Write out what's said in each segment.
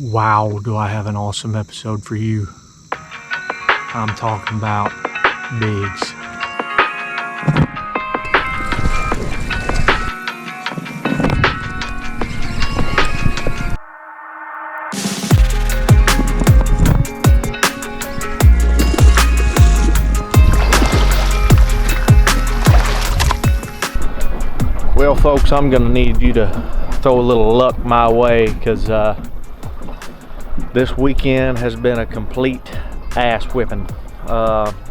Wow, do I have an awesome episode for you. I'm talking about bigs. Well, folks, I'm gonna need you to throw a little luck my way, because this weekend has been a complete ass whipping.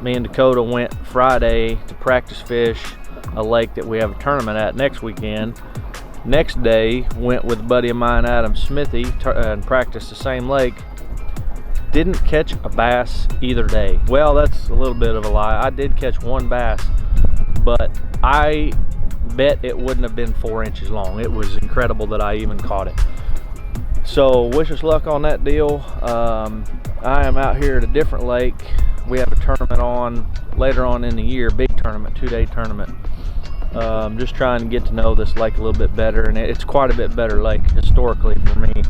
Me and Dakota went Friday to practice fish a lake that we have a tournament at next weekend. Next day, went with a buddy of mine, Adam Smithy, and practiced the same lake. Didn't catch a bass either day. Well, that's a little bit of a lie. I did catch one bass, but I bet it wouldn't have been 4 inches long. It was incredible that I even caught it. So wish us luck on that deal. I am out here at a different lake. We have a tournament on later on in the year, big tournament, 2-day tournament. Just trying to get to know this lake a little bit better, and it's quite a bit better lake historically for me.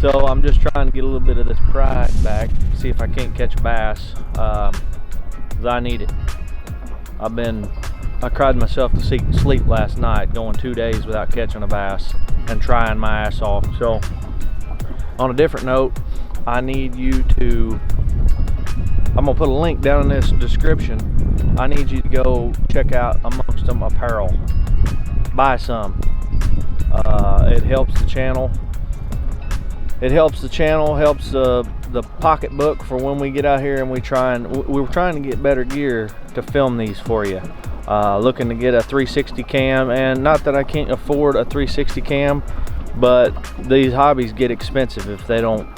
So I'm just trying to get a little bit of this pride back, see if I can't catch a bass, 'cause I need it. I cried myself to sleep last night, going 2 days without catching a bass and trying my ass off. So on a different note, I need you to, I'm gonna put a link down in this description. I need you to go check out Amongst Them Apparel. Buy some. It helps the channel. It helps the channel, helps the pocketbook for when we get out here and we're trying to get better gear to film these for you. Looking to get a 360 cam, and not that I can't afford a 360 cam, but these hobbies get expensive if they don't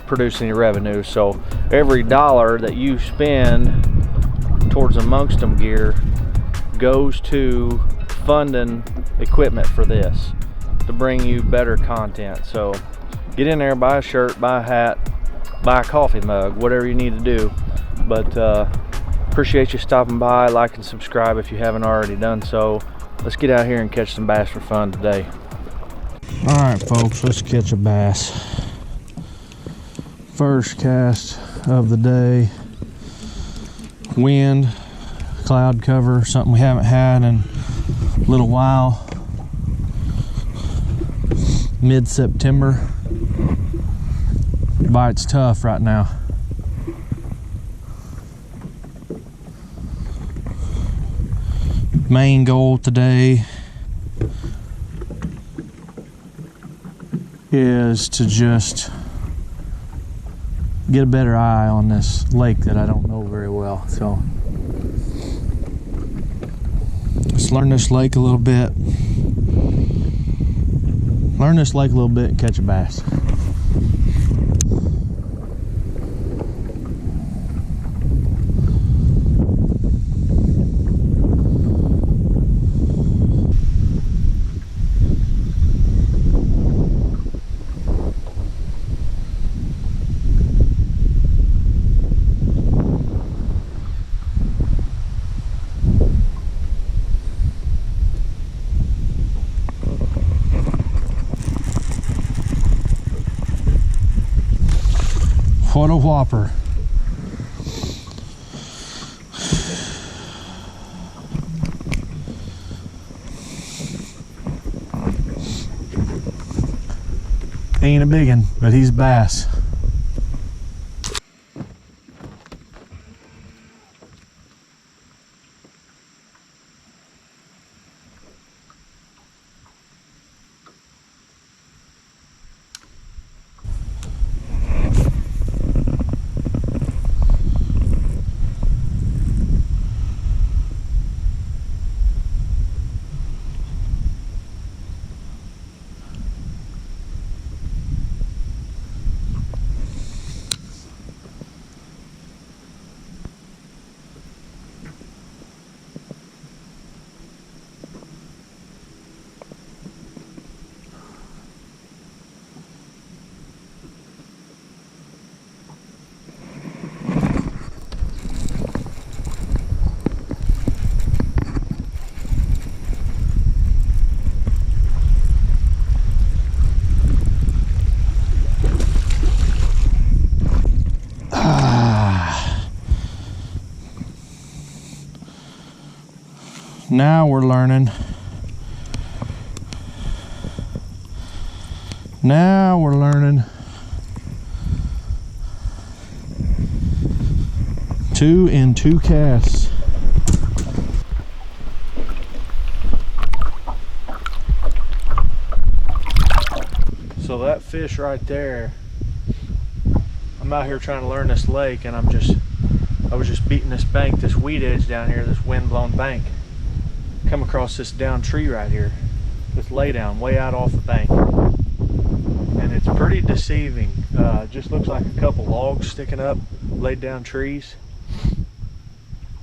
produce any revenue. So every dollar that you spend towards Amongst Them gear goes to funding equipment for this, to bring you better content. So get in there, buy a shirt, buy a hat, buy a coffee mug, whatever you need to do. But appreciate you stopping by. Like and subscribe if you haven't already done so. Let's get out here and catch some bass for fun today. All right, folks, let's catch a bass. First cast of the day. Wind, cloud cover, something we haven't had in a little while. Mid-September. Bite's tough right now. Main goal today is to just get a better eye on this lake that I don't know very well. So let's learn this lake a little bit. Learn this lake a little bit and catch a bass. What a whopper. Ain't a big one, but he's bass. Now we're learning. Now we're learning. 2 in 2 casts. So that fish right there, I'm out here trying to learn this lake, and I was just beating this bank, this weed edge down here, this wind-blown bank. Come across this down tree right here, this lay down way out off the bank, and it's pretty deceiving. Just looks like a couple logs sticking up, laid down trees.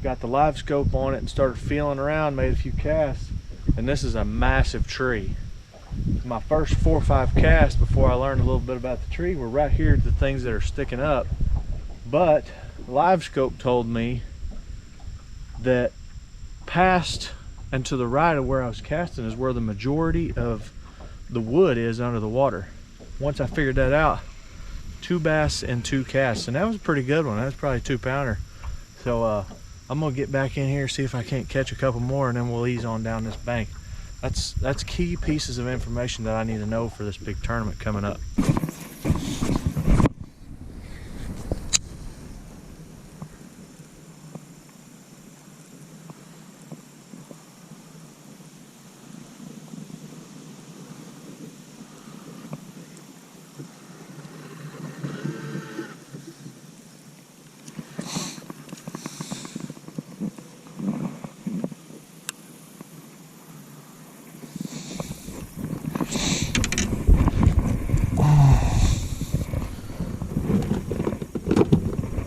Got the live scope on it and started feeling around, made a few casts, and this is a massive tree. My first 4 or 5 casts before I learned a little bit about the tree were right here, the things that are sticking up. But live scope told me that past and to the right of where I was casting is where the majority of the wood is under the water. Once I figured that out, 2 bass and 2 casts, and that was a pretty good one. That was probably a 2-pounder. So I'm gonna get back in here, see if I can't catch a couple more, and then we'll ease on down this bank. That's key pieces of information that I need to know for this big tournament coming up.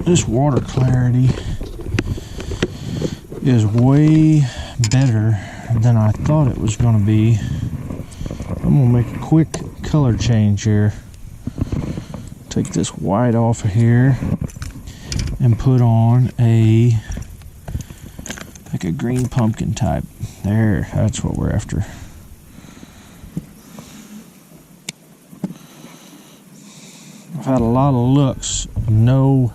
This water clarity is way better than I thought it was going to be. I'm going to make a quick color change here. Take this white off of here and put on like a green pumpkin type. There, that's what we're after. I've had a lot of looks, no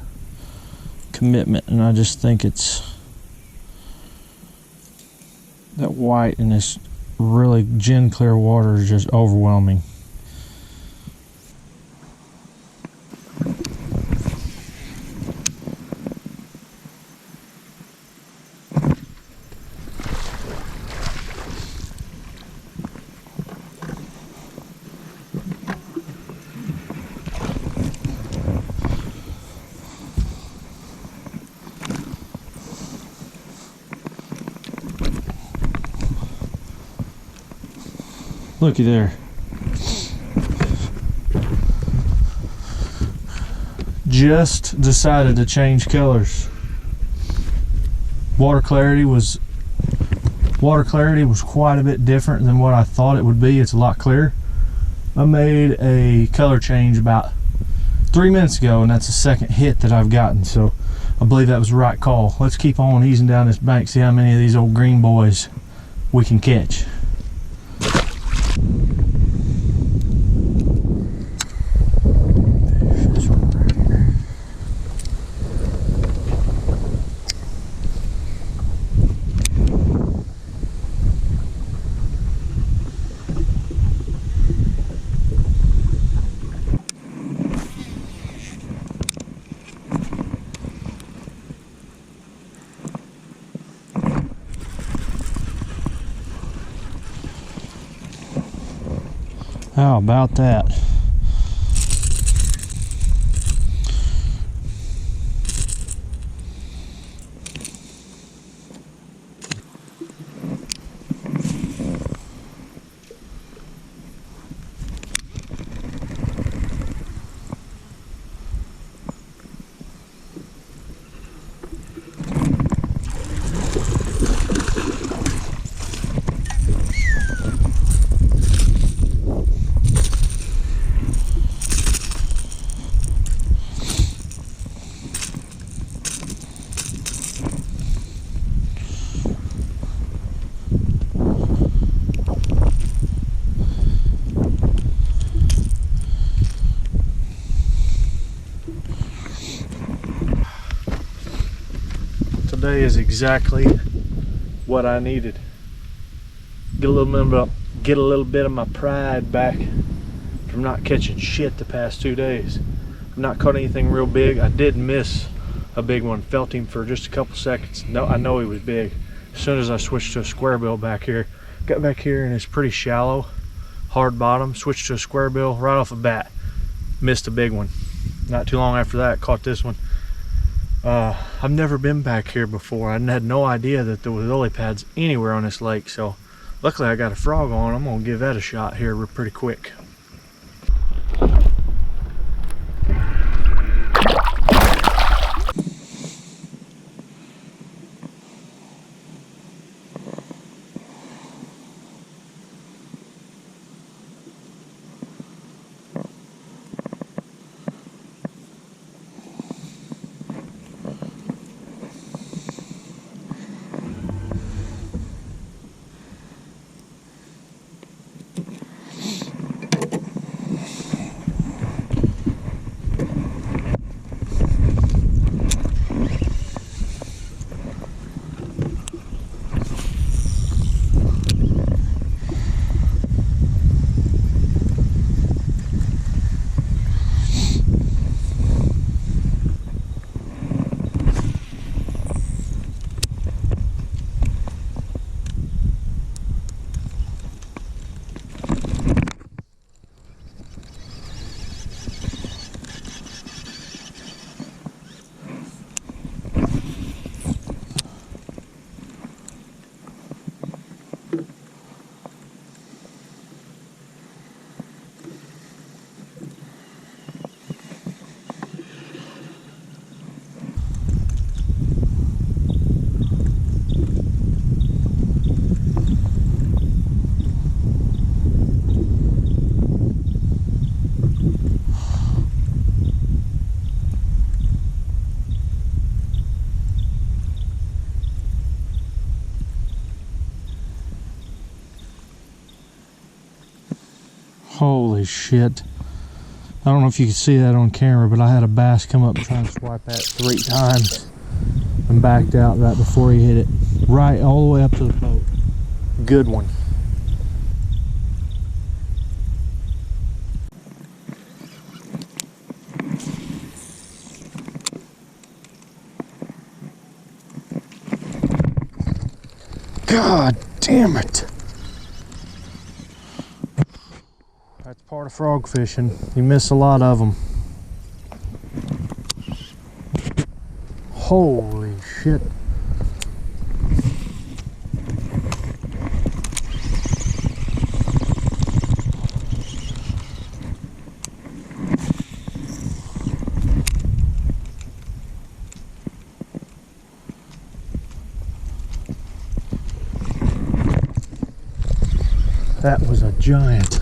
commitment, and I just think it's that white in this really gin clear water is just overwhelming. Looky there. Just decided to change colors. Water clarity was quite a bit different than what I thought it would be. It's a lot clearer. I made a color change about 3 minutes ago, and that's the second hit that I've gotten, so I believe that was the right call. Let's keep on easing down this bank, see how many of these old green boys we can catch. How about that? Today is exactly what I needed. get a little bit of my pride back from not catching shit the past 2 days. I've not caught anything real big. I did miss a big one. Felt him for just a couple seconds. No, I know he was big. As soon as I switched to a square bill back here, got back here and it's pretty shallow, hard bottom. Switched to a square bill right off the bat. Missed a big one. Not too long after that, caught this one. I've never been back here before. I had no idea that there was lily pads anywhere on this lake. So luckily I got a frog on. I'm gonna give that a shot here pretty quick. Holy shit. I don't know if you can see that on camera, but I had a bass come up and try and swipe at 3 times and backed out right before he hit it. Right all the way up to the boat. Good one. God damn it. That's part of frog fishing. You miss a lot of them. Holy shit. That was a giant.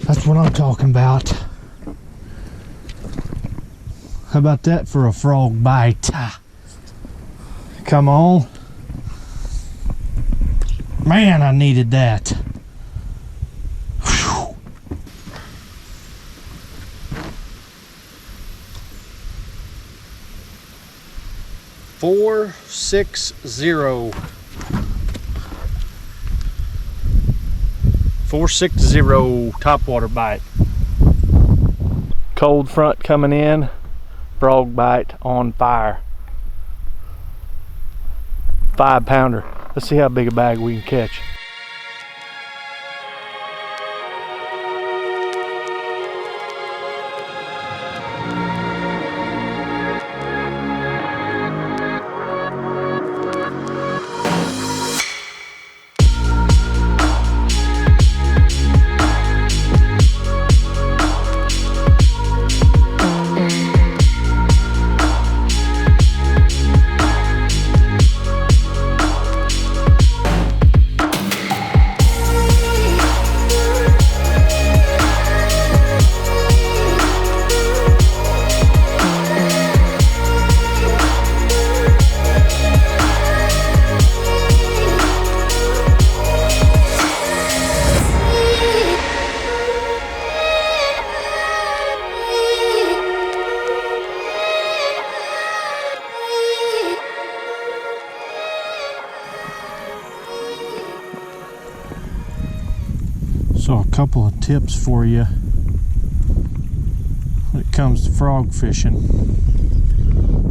That's what I'm talking about. How about that for a frog bite? Come on. Man, I needed that. Whew. 460. 460 topwater bite. Cold front coming in, frog bite on fire. 5-pounder. Let's see how big a bag we can catch. So a couple of tips for you when it comes to frog fishing.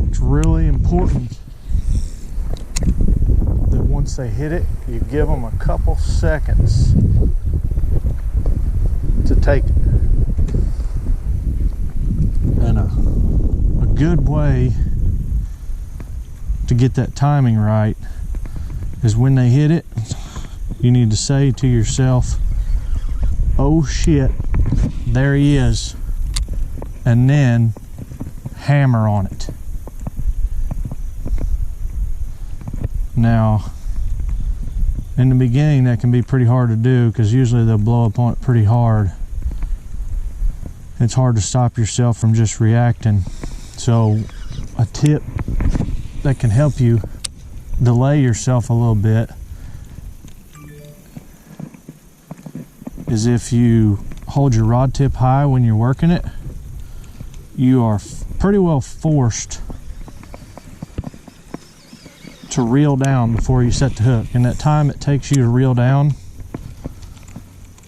It's really important that once they hit it, you give them a couple seconds to take it. And a good way to get that timing right is when they hit it, you need to say to yourself, "Oh shit, there he is," and then hammer on it. Now, in the beginning that can be pretty hard to do because usually they'll blow up on it pretty hard. It's hard to stop yourself from just reacting. So a tip that can help you delay yourself a little bit is if you hold your rod tip high when you're working it, you are pretty well forced to reel down before you set the hook. And that time it takes you to reel down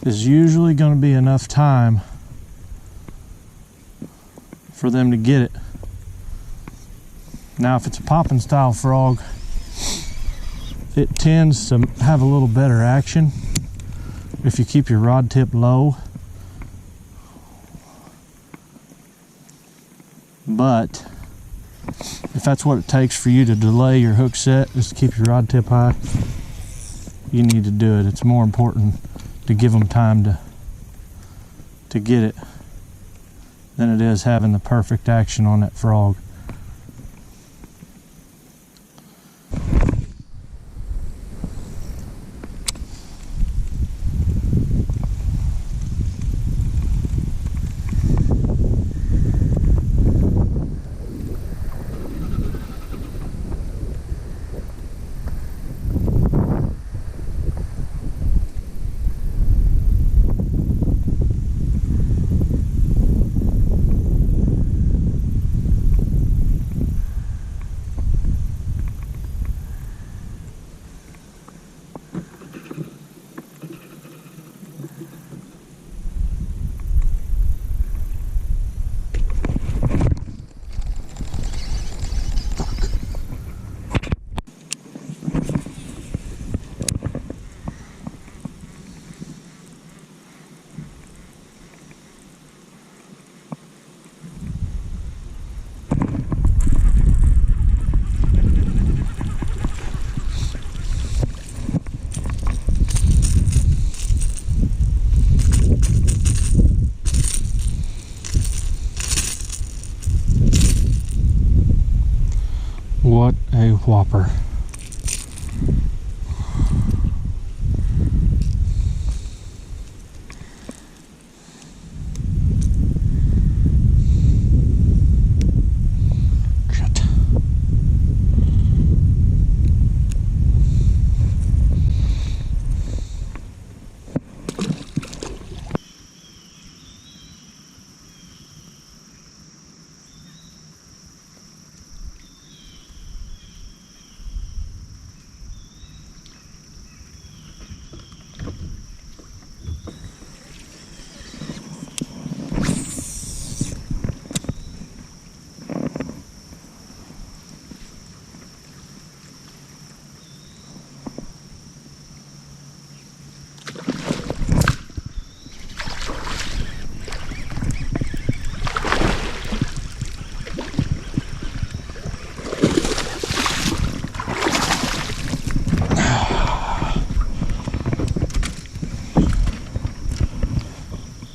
is usually going to be enough time for them to get it. Now if it's a popping style frog, it tends to have a little better action if you keep your rod tip low. But if that's what it takes for you to delay your hook set, is to keep your rod tip high, you need to do it. It's more important to give them time to get it than it is having the perfect action on that frog. What a whopper. Shit.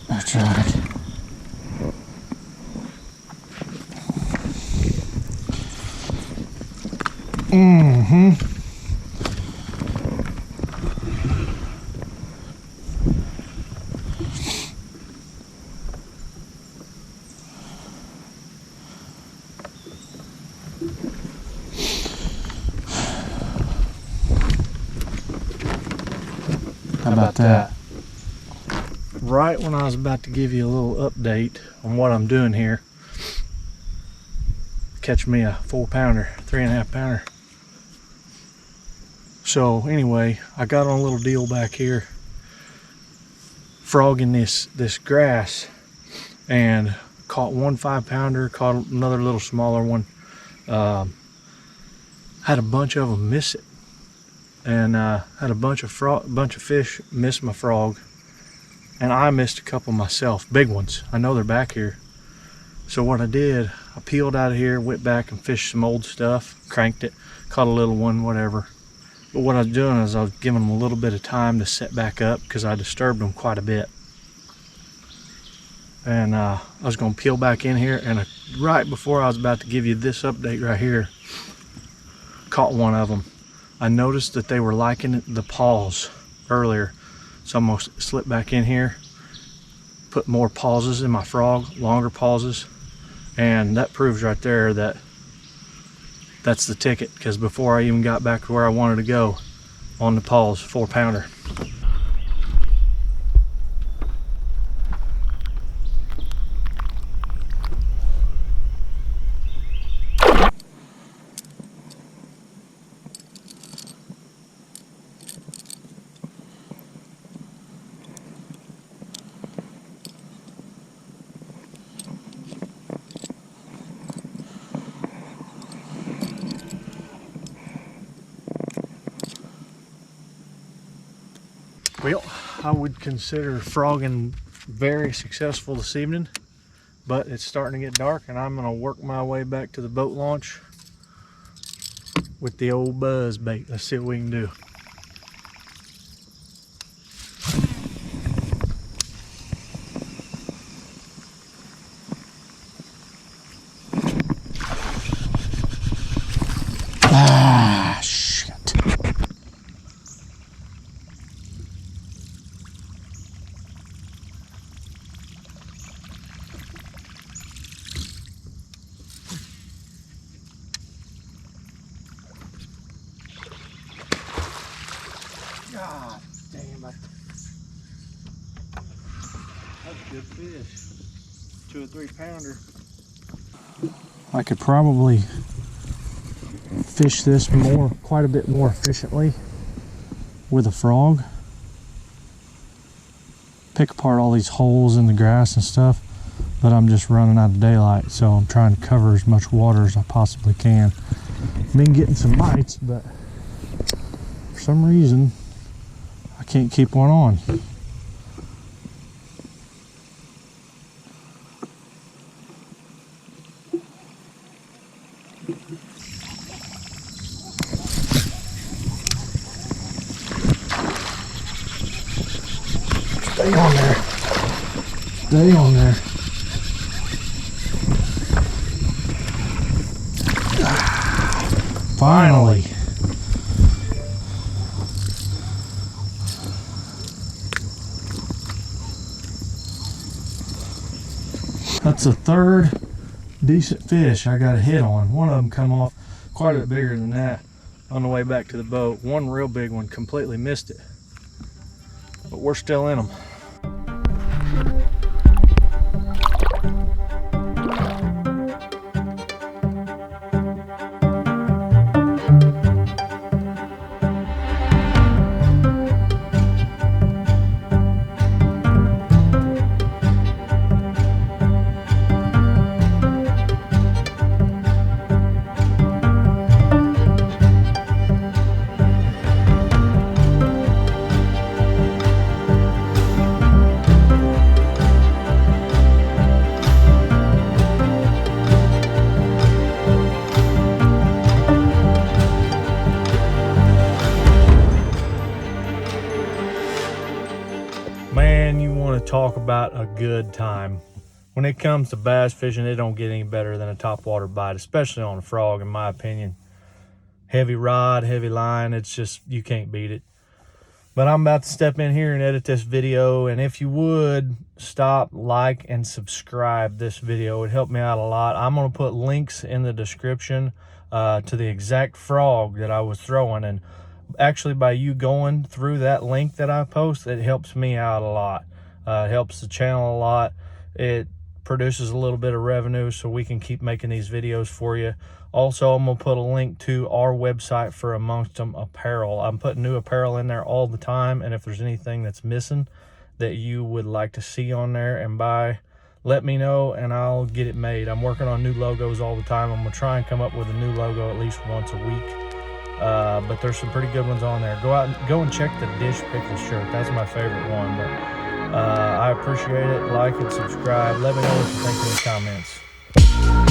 That's right. How about that? Right when I was about to give you a little update on what I'm doing here, catch me a 4-pounder, 3.5-pounder. So anyway, I got on a little deal back here frogging this grass, and caught one 5-pounder, caught another little smaller one. Had a bunch of them miss it, and had a bunch of fish miss my frog, and I missed a couple myself, big ones. I know they're back here. So what I did, I peeled out of here, went back and fished some old stuff, cranked it, caught a little one, whatever. But what I was doing is I was giving them a little bit of time to set back up because I disturbed them quite a bit. And I was gonna peel back in here, and right before I was about to give you this update right here, caught one of them. I noticed that they were liking the paws earlier, so I'm gonna slip back in here, put more pauses in my frog, longer pauses, and that proves right there that that's the ticket, because before I even got back to where I wanted to go on the pause, 4-pounder. Well, I would consider frogging very successful this evening, but it's starting to get dark, and I'm gonna work my way back to the boat launch with the old buzz bait. Let's see what we can do. Ah, shit. God damn it. That's a good fish. 2 or 3 pounder. I could probably fish this quite a bit more efficiently with a frog. Pick apart all these holes in the grass and stuff, but I'm just running out of daylight, so I'm trying to cover as much water as I possibly can. I've been getting some bites, but for some reason I can't keep one on. Stay on there. Stay on there. Finally. That's the third decent fish I got a hit on. One of them come off quite a bit bigger than that on the way back to the boat. One real big one completely missed it, but we're still in them. Man, you want to talk about a good time. When it comes to bass fishing, it don't get any better than a topwater bite, especially on a frog, in my opinion. Heavy rod, heavy line, it's just, you can't beat it. But I'm about to step in here and edit this video, and if you would, stop, like, and subscribe this video. It would help me out a lot. I'm going to put links in the description to the exact frog that I was throwing, and actually by you going through that link that I post, it helps me out a lot. It helps the channel a lot. It produces a little bit of revenue so we can keep making these videos for you. Also, I'm gonna put a link to our website for Amongst Them apparel. I'm putting new apparel in there all the time, and if there's anything that's missing that you would like to see on there and buy, let me know and I'll get it made. I'm working on new logos all the time. I'm gonna try and come up with a new logo at least once a week. But there's some pretty good ones on there. Go and check the Dish Pickle shirt. That's my favorite one. But I appreciate it. Like and subscribe. Let me know what you think in the comments.